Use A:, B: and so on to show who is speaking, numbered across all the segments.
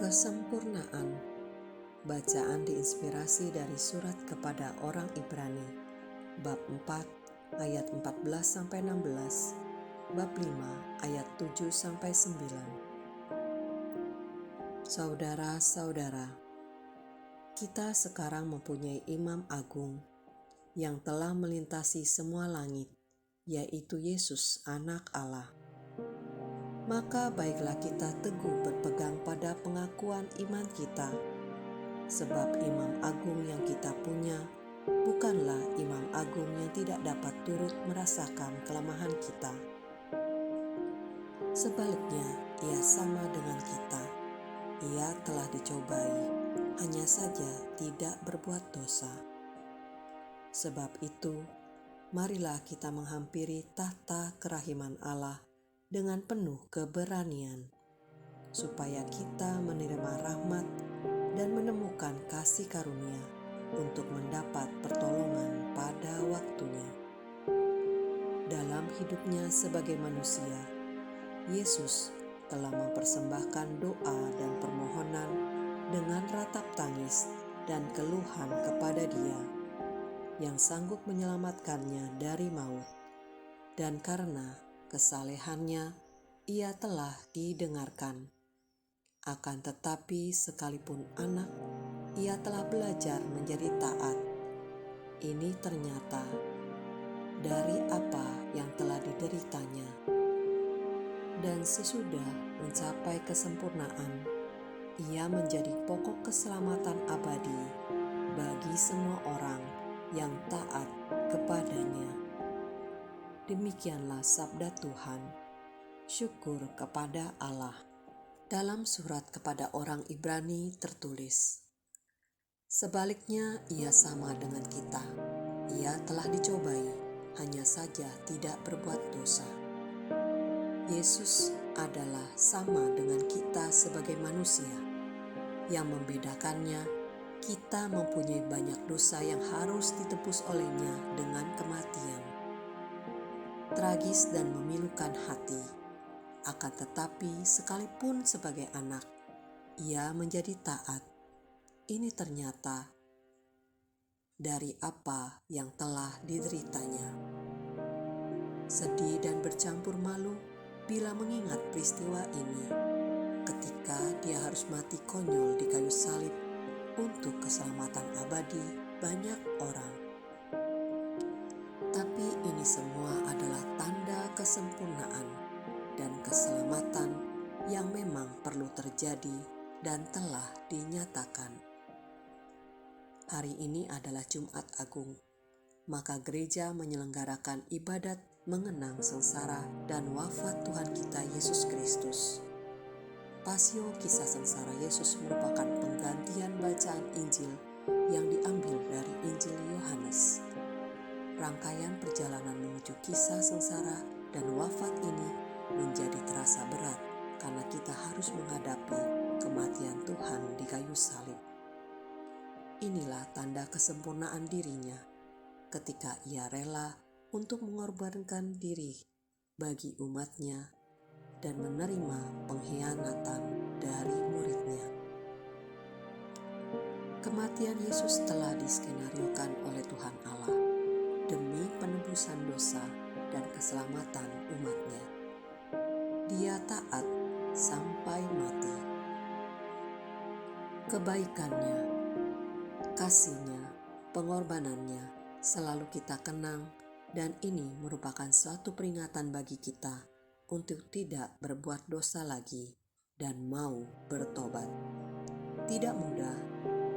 A: Kesempurnaan. Bacaan diinspirasi dari surat kepada orang Ibrani, bab 4 ayat 14-16, bab 5 ayat 7-9. Saudara-saudara, kita sekarang mempunyai Imam Agung yang telah melintasi semua langit, yaitu Yesus, Anak Allah. Maka baiklah kita teguh berpegang pada pengakuan iman kita, sebab Imam Agung yang kita punya bukanlah Imam Agung yang tidak dapat turut merasakan kelemahan kita. Sebaliknya, ia sama dengan kita. Ia telah dicobai, hanya saja tidak berbuat dosa. Sebab itu, marilah kita menghampiri tahta kerahiman Allah dengan penuh keberanian, supaya kita menerima rahmat dan menemukan kasih karunia untuk mendapat pertolongan pada waktunya. Dalam hidupnya sebagai manusia, Yesus telah mempersembahkan doa dan permohonan dengan ratap tangis dan keluhan kepada Dia yang sanggup menyelamatkannya dari maut, dan karena kesalehannya ia telah didengarkan. Akan tetapi sekalipun anak, ia telah belajar menjadi taat. Ini ternyata dari apa yang telah dideritanya. Dan sesudah mencapai kesempurnaan, ia menjadi pokok keselamatan abadi bagi semua orang yang taat kepadanya. Demikianlah sabda Tuhan. Syukur kepada Allah. Dalam surat kepada orang Ibrani tertulis, sebaliknya ia sama dengan kita. Ia telah dicobai, hanya saja tidak berbuat dosa. Yesus adalah sama dengan kita sebagai manusia. Yang membedakannya, kita mempunyai banyak dosa yang harus ditebus olehnya dengan kematian. Tragis dan memilukan hati. Akan tetapi sekalipun sebagai anak, ia menjadi taat. Ini ternyata dari apa yang telah dideritanya. Sedih dan bercampur malu bila mengingat peristiwa ini, ketika dia harus mati konyol di kayu salib untuk keselamatan abadi banyak orang. Tapi ini semua adalah tanda kesempurnaan dan keselamatan yang memang perlu terjadi dan telah dinyatakan. Hari ini adalah Jumat Agung, maka gereja menyelenggarakan ibadat mengenang sengsara dan wafat Tuhan kita Yesus Kristus. Pasio kisah sengsara Yesus merupakan penggantian bacaan Injil yang diambil dari Injil Yohanes. Rangkaian perjalanan menuju kisah sengsara dan wafat ini menjadi terasa berat karena kita harus menghadapi kematian Tuhan di kayu salib. Inilah tanda kesempurnaan dirinya ketika ia rela untuk mengorbankan diri bagi umatnya dan menerima pengkhianatan dari muridnya. Kematian Yesus telah diskenariokan oleh Tuhan Allah demi penebusan dosa dan keselamatan umatnya. Dia taat sampai mati. Kebaikannya, kasihnya, pengorbanannya selalu kita kenang, dan ini merupakan suatu peringatan bagi kita untuk tidak berbuat dosa lagi dan mau bertobat. Tidak mudah,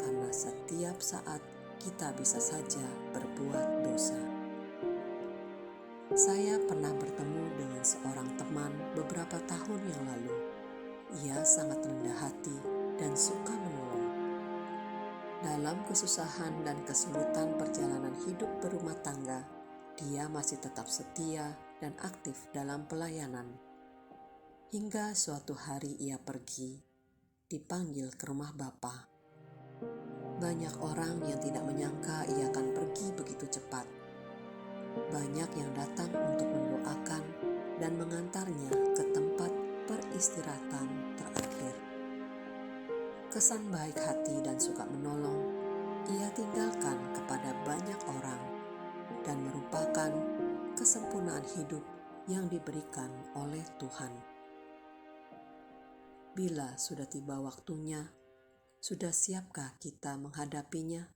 A: karena setiap saat kita bisa saja berbuat dosa. Saya pernah bertemu dengan seorang teman beberapa tahun yang lalu. Ia sangat rendah hati dan suka menolong. Dalam kesusahan dan kesulitan perjalanan hidup berumah tangga, dia masih tetap setia dan aktif dalam pelayanan. Hingga suatu hari ia pergi, dipanggil ke rumah Bapa. Banyak orang yang tidak menyangka ia akan pergi begitu cepat. Banyak yang datang untuk mendoakan dan mengantarnya ke tempat peristirahatan terakhir. kesan baik hati dan suka menolong ia tinggalkan kepada banyak orang dan merupakan kesempurnaan hidup yang diberikan oleh Tuhan. Bila sudah tiba waktunya, sudah siapkah kita menghadapinya?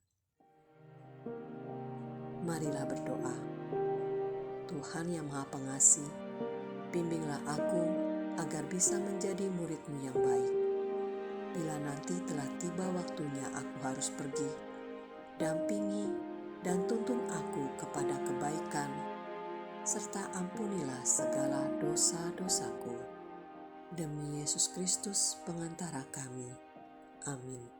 A: Marilah berdoa. Tuhan yang Maha Pengasih, bimbinglah aku agar bisa menjadi murid-Mu yang baik. Bila nanti telah tiba waktunya aku harus pergi, dampingi dan tuntun aku kepada kebaikan, serta ampunilah segala dosa-dosaku. Demi Yesus Kristus pengantara kami. Amin.